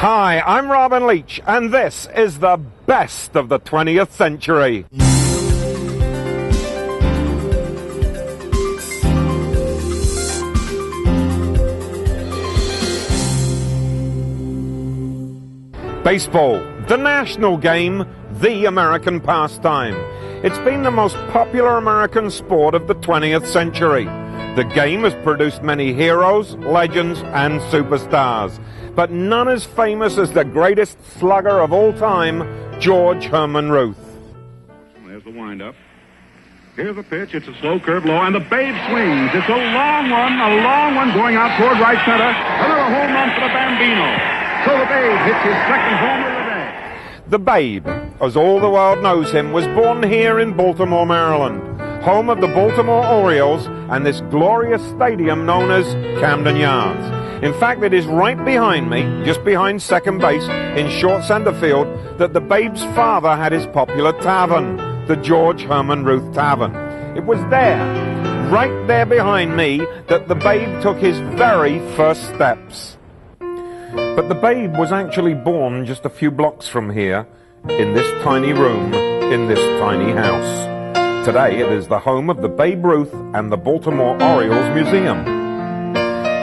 Hi, I'm Robin Leach, and this is the best of the 20th century. Baseball, the national game, the American pastime. It's been the most popular American sport of the 20th century. The game has produced many heroes, legends, and superstars, but none as famous as the greatest slugger of all time, George Herman Ruth. There's the windup. Here's the pitch. It's a slow curve low, and the Babe swings. It's a long one going out toward right center. Another home run for the Bambino. So the Babe hits his second homer of the day. The Babe, as all the world knows him, was born here in Baltimore, Maryland, home of the Baltimore Orioles and this glorious stadium known as Camden Yards. In fact, it is right behind me, just behind second base in short center field, that the Babe's father had his popular tavern, the George Herman Ruth Tavern. It was there, right there behind me, that the Babe took his very first steps. But the Babe was actually born just a few blocks from here, in this tiny room, in this tiny house. Today it is the home of the Babe Ruth and the Baltimore Orioles Museum.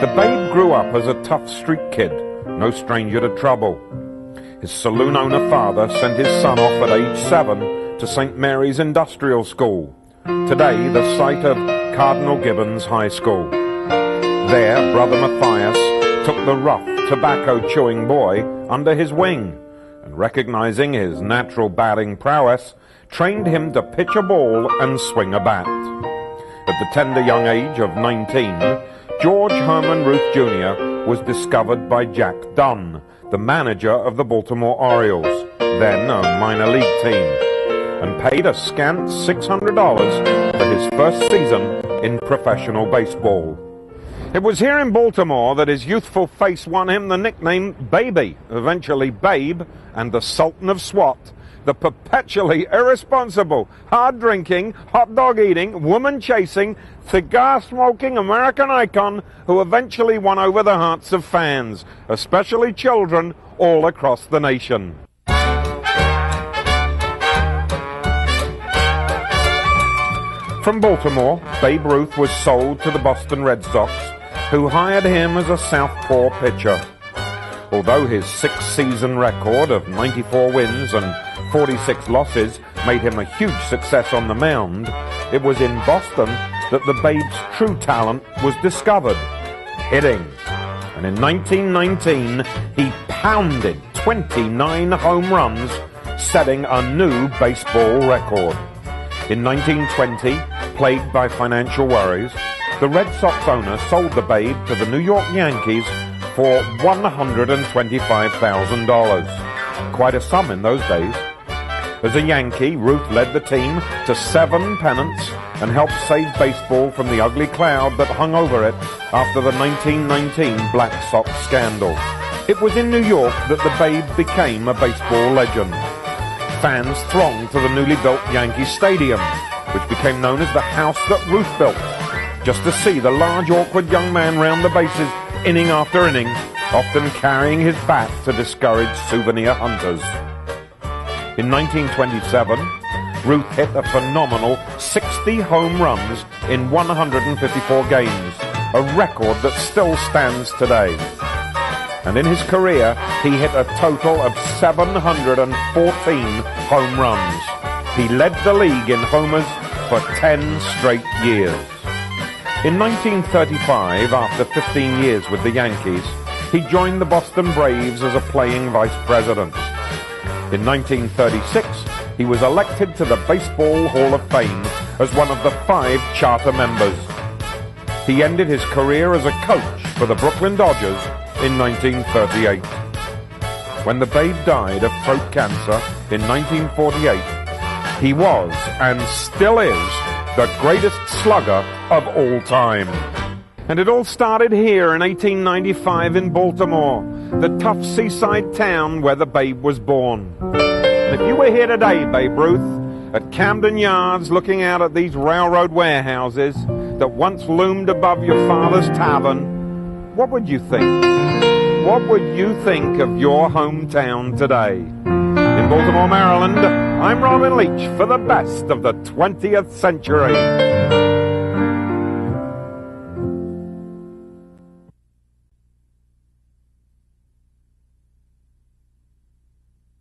The Babe grew up as a tough street kid, no stranger to trouble. His saloon owner father sent his son off at age 7 to St. Mary's Industrial School, today the site of Cardinal Gibbons High School. There, Brother Matthias took the rough, tobacco-chewing boy under his wing, and recognizing his natural batting prowess, trained him to pitch a ball and swing a bat. At the tender young age of 19, George Herman Ruth Jr. was discovered by Jack Dunn, the manager of the Baltimore Orioles, then a minor league team, and paid a scant $600 for his first season in professional baseball. It was here in Baltimore that his youthful face won him the nickname Baby, eventually Babe, and the Sultan of SWAT, the perpetually irresponsible, hard-drinking, hot-dog-eating, woman-chasing, cigar-smoking American icon who eventually won over the hearts of fans, especially children, all across the nation. From Baltimore, Babe Ruth was sold to the Boston Red Sox, who hired him as a southpaw pitcher. Although his 6-season record of 94 wins and 46 losses made him a huge success on the mound, it was in Boston that the Babe's true talent was discovered, hitting. And in 1919, he pounded 29 home runs, setting a new baseball record. In 1920, plagued by financial worries, the Red Sox owner sold the Babe to the New York Yankees for $125,000. Quite a sum in those days. As a Yankee, Ruth led the team to 7 pennants and helped save baseball from the ugly cloud that hung over it after the 1919 Black Sox scandal. It was in New York that the Babe became a baseball legend. Fans thronged to the newly built Yankee Stadium, which became known as the house that Ruth built, just to see the large, awkward young man round the bases inning after inning, often carrying his bat to discourage souvenir hunters. In 1927, Ruth hit a phenomenal 60 home runs in 154 games, a record that still stands today. And in his career, he hit a total of 714 home runs. He led the league in homers for 10 straight years. In 1935, after 15 years with the Yankees, he joined the Boston Braves as a playing vice president. In 1936, he was elected to the Baseball Hall of Fame as one of the 5 charter members. He ended his career as a coach for the Brooklyn Dodgers in 1938. When the Babe died of throat cancer in 1948, he was, and still is, the greatest slugger of all time. And it all started here in 1895 in Baltimore, the tough seaside town where the Babe was born. And if you were here today, Babe Ruth, at Camden Yards looking out at these railroad warehouses that once loomed above your father's tavern, what would you think? what would you think of your hometown today? In Baltimore, Maryland, I'm Robin Leach for the best of the 20th century.